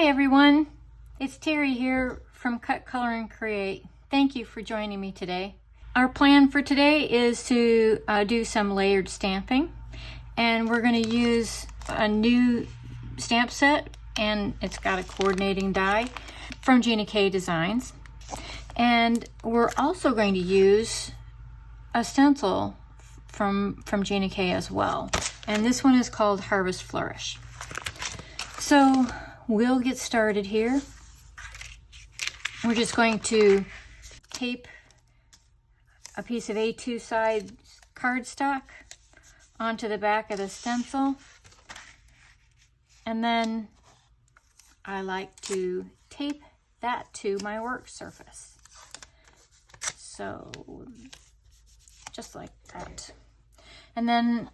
Hi everyone, it's Terry here from Cut, Color, and Create. Thank you for joining me today. Our plan for today is to do some layered stamping, and we're going to use a new stamp set, and it's got a coordinating die from Gina K Designs. And we're also going to use a stencil from Gina K as well, and this one is called Harvest Flourish. So we'll get started here. We're just going to tape a piece of A2 size cardstock onto the back of the stencil, and then I like to tape that to my work surface. So just like that. And then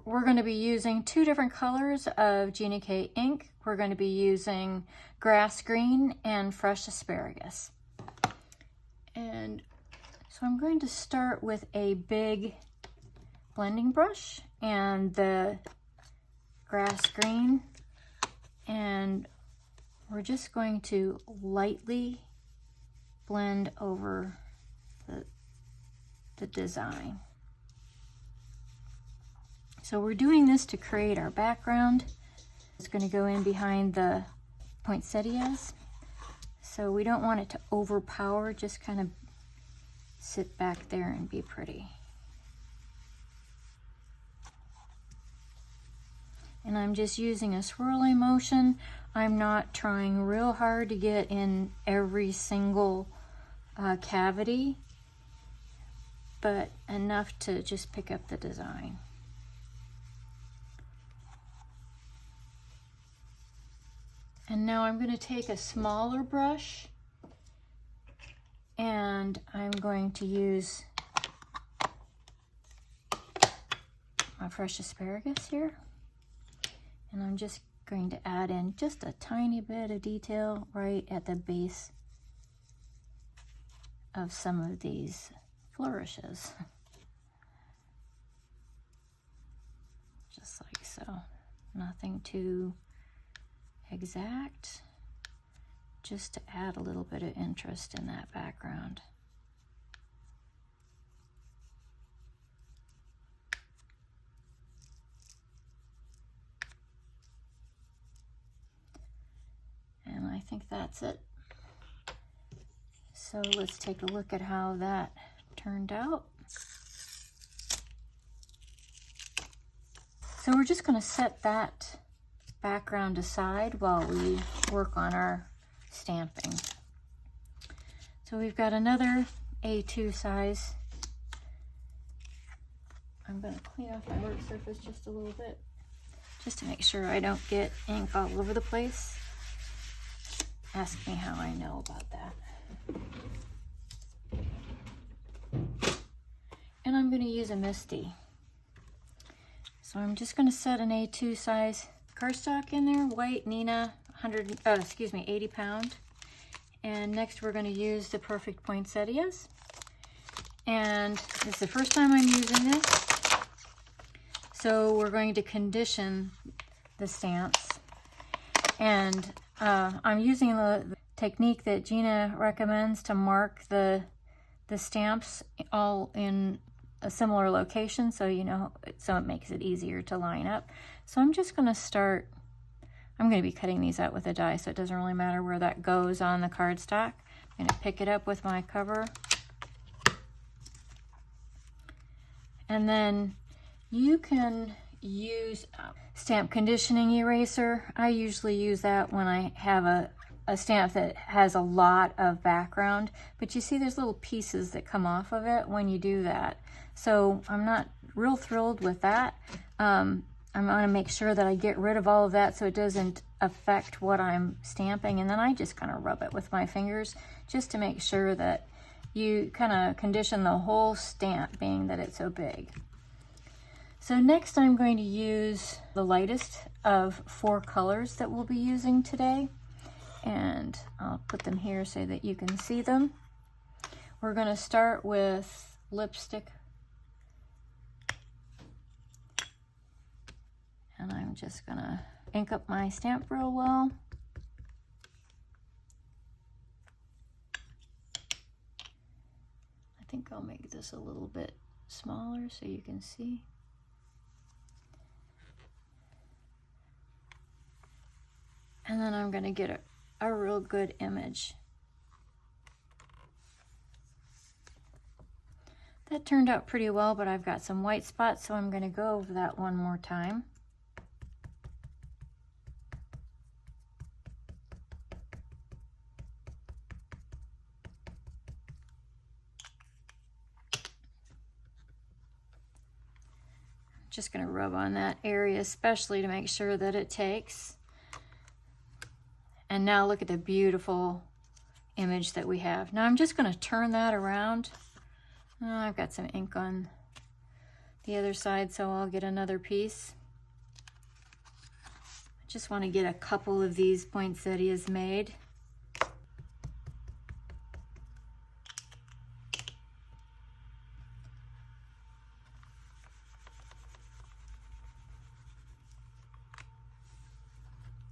we're going to be using two different colors of Gina K ink. We're going to be using grass green and fresh asparagus. And so I'm going to start with a big blending brush and the grass green, and we're just going to lightly blend over the design. So we're doing this to create our background. It's going to go in behind the poinsettias. So we don't want it to overpower, just kind of sit back there and be pretty. And I'm just using a swirling motion. I'm not trying real hard to get in every single cavity, but enough to just pick up the design. And now I'm going to take a smaller brush, and I'm going to use my fresh asparagus here. And I'm just going to add in just a tiny bit of detail right at the base of some of these flourishes. Just like so. Nothing too exact, just to add a little bit of interest in that background. And I think that's it. So let's take a look at how that turned out. So we're just going to set that background aside while we work on our stamping. So we've got another A2 size. I'm going to clean off my work surface just a little bit, just to make sure I don't get ink all over the place. Ask me how I know about that. And I'm going to use a Misty. So I'm just going to set an A2 size cardstock in there, white Nina, 80 pound. And next we're going to use the Perfect Poinsettias. And this is the first time I'm using this. So we're going to condition the stamps. And I'm using the technique that Gina recommends to mark the stamps all in a similar location, so you know, so it makes it easier to line up. So I'm just going to start, I'm going to be cutting these out with a die, so it doesn't really matter where that goes on the cardstock. I'm going to pick it up with my cover. And then you can use stamp conditioning eraser. I usually use that when I have a stamp that has a lot of background, but you see there's little pieces that come off of it when you do that. So I'm not real thrilled with that. I'm going to make sure that I get rid of all of that so it doesn't affect what I'm stamping, and then I just kind of rub it with my fingers just to make sure that you kind of condition the whole stamp, being that it's so big. So next I'm going to use the lightest of 4 colors that we'll be using today, and I'll put them here so that you can see them. We're going to start with lipstick, and I'm just going to ink up my stamp real well. think I'll make this a little bit smaller so you can see. And then I'm going to get a real good image. That turned out pretty well, but I've got some white spots, so I'm going to go over that one more time. Just going to rub on that area especially to make sure that it takes. And now look at the beautiful image that we have. Now I'm just going to turn that around. Oh, I've got some ink on the other side, so I'll get another piece. I just want to get a couple of these poinsettias made.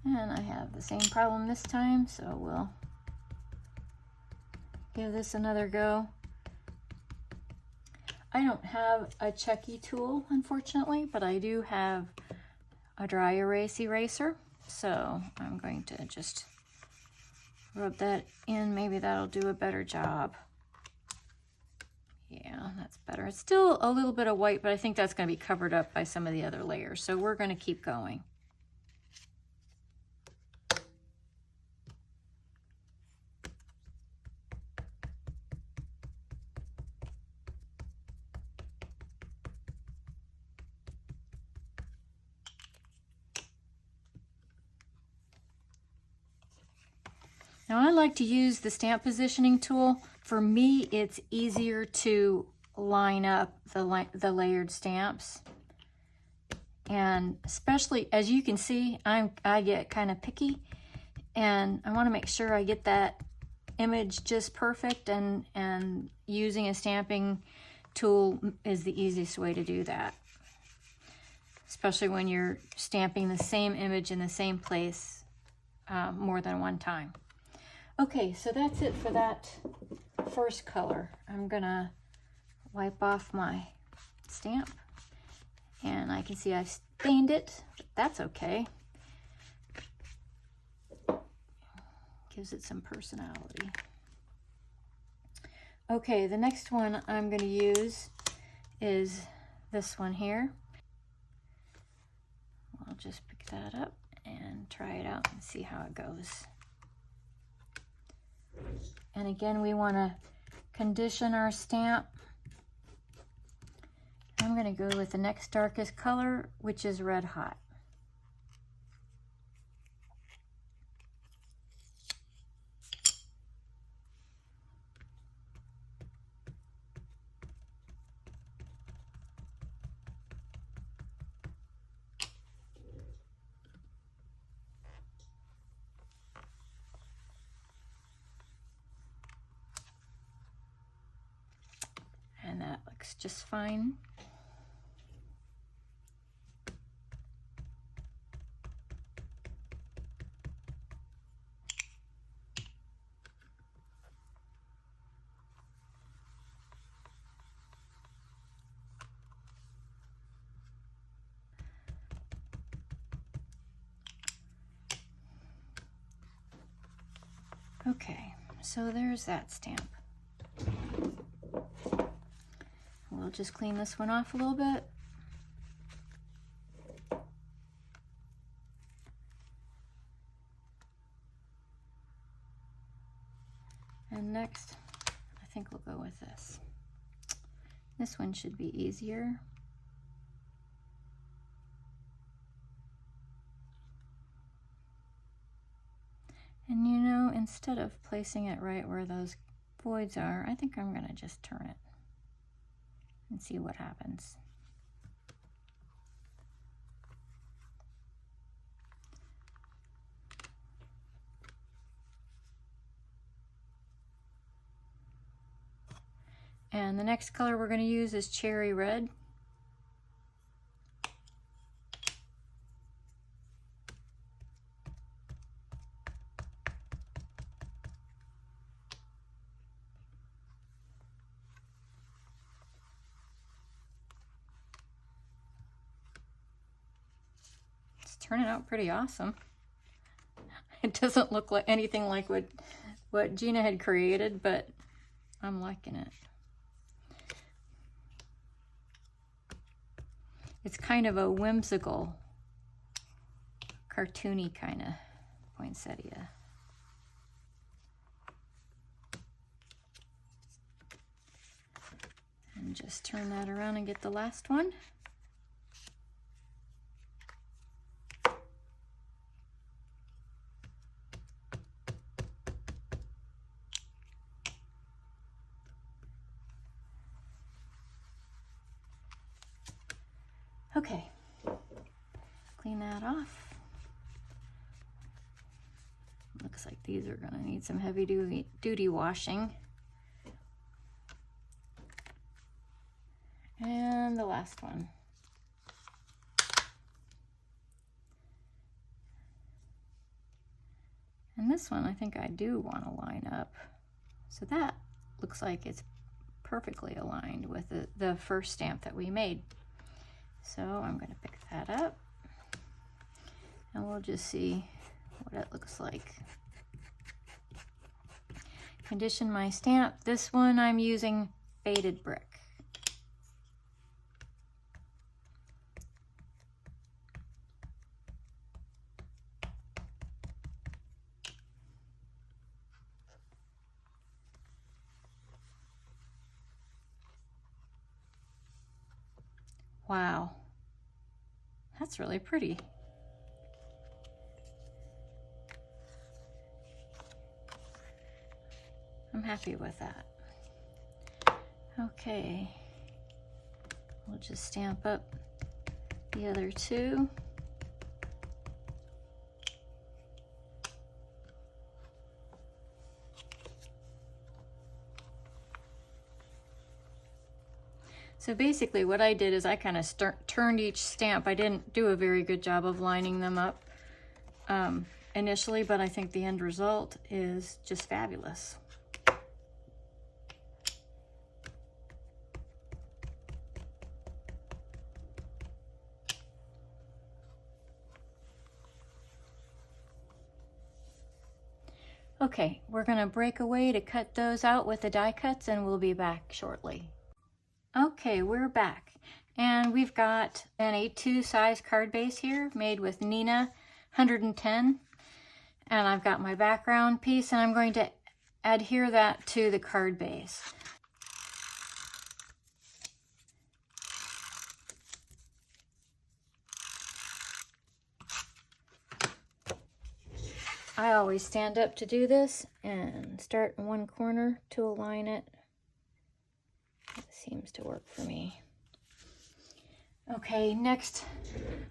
And I have the same problem this time, so we'll give this another go. I don't have a Checky tool, unfortunately, but I do have a dry erase eraser, so I'm going to just rub that in. Maybe that'll do a better job. Yeah, that's better. It's still a little bit of white, but I think that's going to be covered up by some of the other layers, so we're going to keep going. Now I like to use the stamp positioning tool. For me, it's easier to line up the layered stamps. And especially, as you can see, I get kind of picky, and I want to make sure I get that image just perfect, and using a stamping tool is the easiest way to do that. Especially when you're stamping the same image in the same place more than one time. Okay, so that's it for that first color. I'm gonna wipe off my stamp, and I can see I've stained it, but that's okay. Gives it some personality. Okay, the next one I'm gonna use is this one here. I'll just pick that up and try it out and see how it goes. And again, we want to condition our stamp. I'm going to go with the next darkest color, which is Red Hot. And that looks just fine. Okay, so there's that stamp. We'll just clean this one off a little bit. And next, I think we'll go with this. This one should be easier. And you know, instead of placing it right where those voids are, I think I'm gonna just turn it and see what happens. And the next color we're going to use is Cherry Red. turning out pretty awesome. It doesn't look like anything like what Gina had created, but I'm liking it. It's kind of a whimsical, cartoony kind of poinsettia. And just turn that around and get the last one. Okay, clean that off. Looks like these are gonna need some heavy duty washing. And the last one. And this one I think I do want to line up. So that looks like it's perfectly aligned with the first stamp that we made. So I'm going to pick that up and we'll just see what it looks like. Condition my stamp. This one I'm using faded brick. Wow, that's really pretty. I'm happy with that. Okay, we'll just stamp up the other two. So basically what I did is I kind of turned each stamp. I didn't do a very good job of lining them up initially, but I think the end result is just fabulous. Okay, we're going to break away to cut those out with the die cuts and we'll be back shortly. Okay, we're back and we've got an A2 size card base here made with Neenah 110, and I've got my background piece and I'm going to adhere that to the card base. I always stand up to do this and start in one corner to align it. It seems to work for me. Okay, next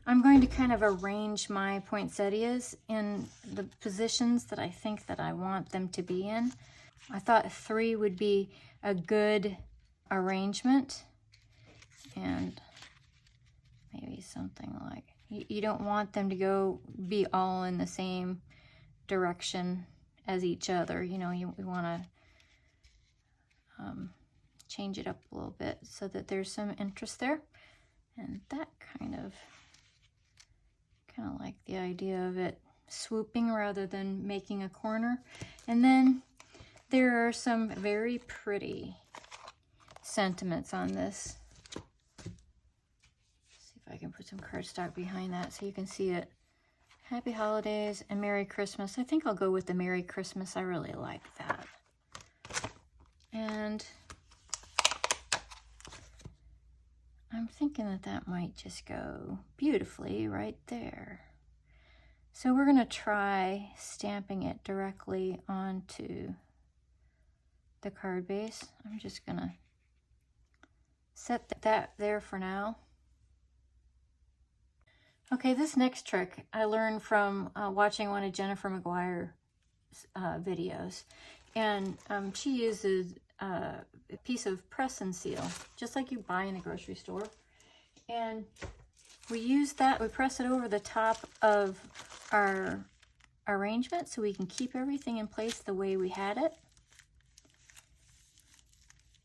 I'm going to kind of arrange my poinsettias in the positions that I think that I want them to be in. I thought 3 would be a good arrangement, and maybe something like, you don't want them to be all in the same direction as each other. You know, we want to change it up a little bit so that there's some interest there. And that kind of like the idea of it swooping rather than making a corner. And then there are some very pretty sentiments on this. Let's see if I can put some cardstock behind that so you can see it. Happy Holidays and Merry Christmas. I think I'll go with the Merry Christmas. I really like that. And I'm thinking that that might just go beautifully right there. So we're going to try stamping it directly onto the card base. I'm just going to set that there for now. Okay, this next trick I learned from watching one of Jennifer McGuire's videos. And she uses a piece of press and seal, just like you buy in the grocery store. And we use that, we press it over the top of our arrangement so we can keep everything in place the way we had it.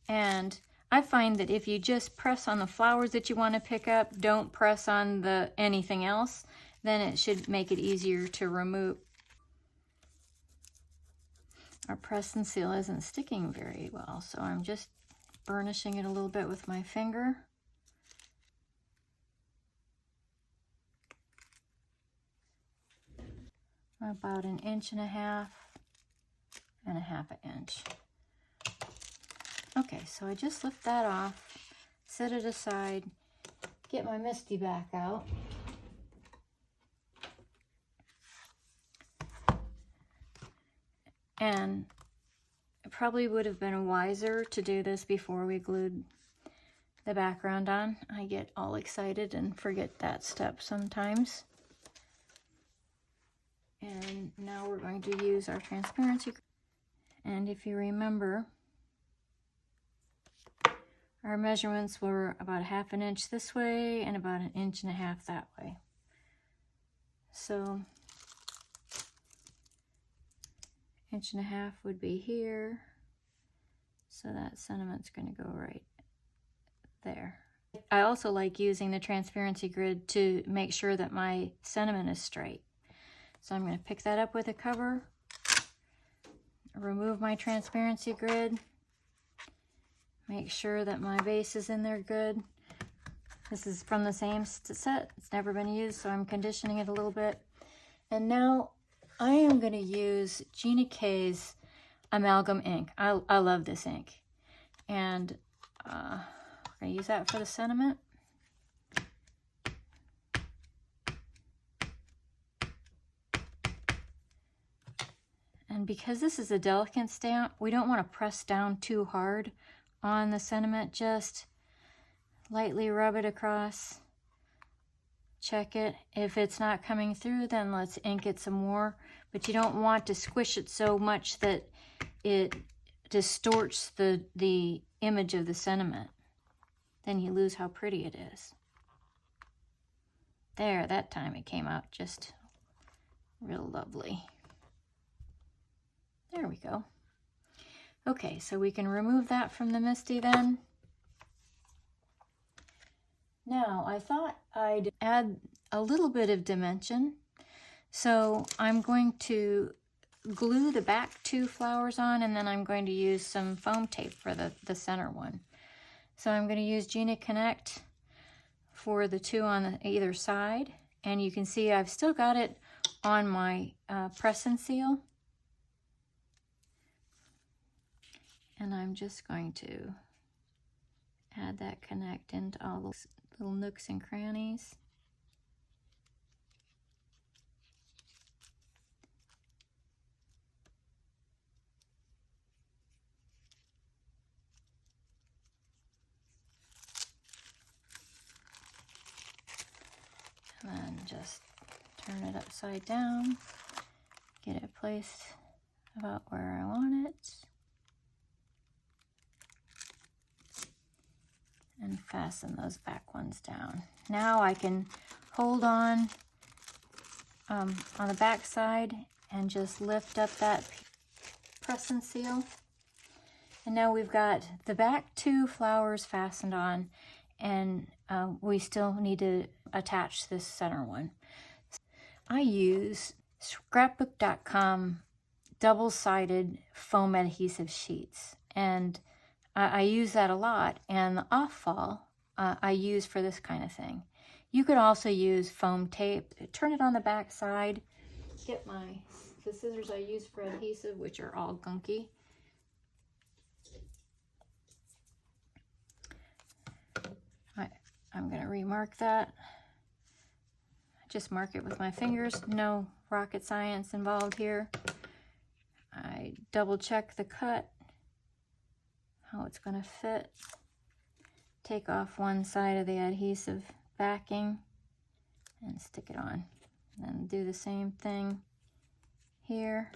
And I find that if you just press on the flowers that you want to pick up, don't press on anything else, then it should make it easier to remove. Our press and seal isn't sticking very well, so I'm just burnishing it a little bit with my finger. About 1.5 inches and 1/2 inch. Okay, so I just lift that off, set it aside, get my MISTI back out. And it probably would have been wiser to do this before we glued the background on. I get all excited and forget that step sometimes. And now we're going to use our transparency. And if you remember, our measurements were about 1/2 inch this way and about 1.5 inches that way. So 1.5 inches would be here. So that sentiment's going to go right there. I also like using the transparency grid to make sure that my sentiment is straight. So I'm going to pick that up with a cover, remove my transparency grid, make sure that my base is in there good. This is from the same set. It's never been used, so I'm conditioning it a little bit. And now I am going to use Gina K's amalgam ink. I love this ink. And I'm going to use that for the sentiment. And because this is a delicate stamp, we don't want to press down too hard on the sentiment. Just lightly rub it across. Check it. If it's not coming through, then let's ink it some more. But you don't want to squish it so much that it distorts the image of the sentiment. Then you lose how pretty it is. There, that time it came out just real lovely. There we go. Okay, so we can remove that from the MISTI then. Now, I thought I'd add a little bit of dimension. So I'm going to glue the back 2 flowers on, and then I'm going to use some foam tape for the center one. So I'm going to use Gina Connect for the 2 on either side. And you can see I've still got it on my press and seal. And I'm just going to add that Connect into all those little nooks and crannies. And then just turn it upside down, get it placed about where I want it. And fasten those back ones down. Now I can hold on the back side and just lift up that press and seal. And now we've got the back 2 flowers fastened on, and we still need to attach this center one. I use scrapbook.com double-sided foam adhesive sheets, and I use that a lot, and the off-fall I use for this kind of thing. You could also use foam tape. Turn it on the back side. Get the scissors I use for adhesive, which are all gunky. I'm going to remark that. Just mark it with my fingers. No rocket science involved here. I double check the cut, how it's going to fit. Take off one side of the adhesive backing and stick it on. And then do the same thing here.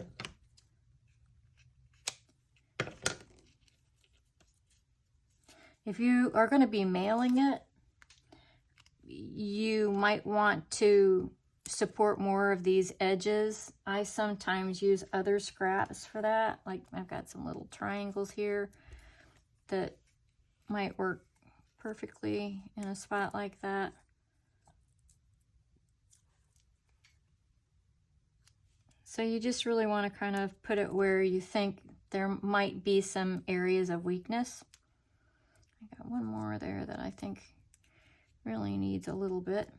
If you are going to be mailing it, you might want to support more of these edges. I sometimes use other scraps for that. Like I've got some little triangles here that might work perfectly in a spot like that. So you just really want to kind of put it where you think there might be some areas of weakness. I got one more there that I think really needs a little bit.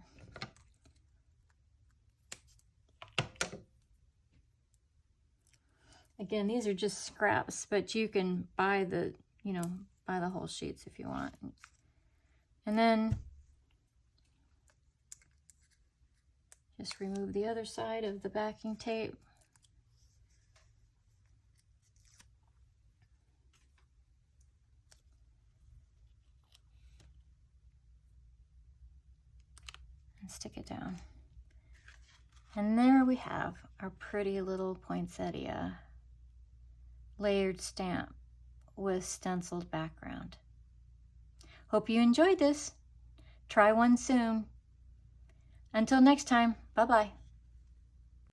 Again, these are just scraps, but you can buy the, buy the whole sheets if you want. And then just remove the other side of the backing tape. And stick it down. And there we have our pretty little poinsettia layered stamp with stenciled background. Hope you enjoyed this. Try one soon. Until next time, bye-bye.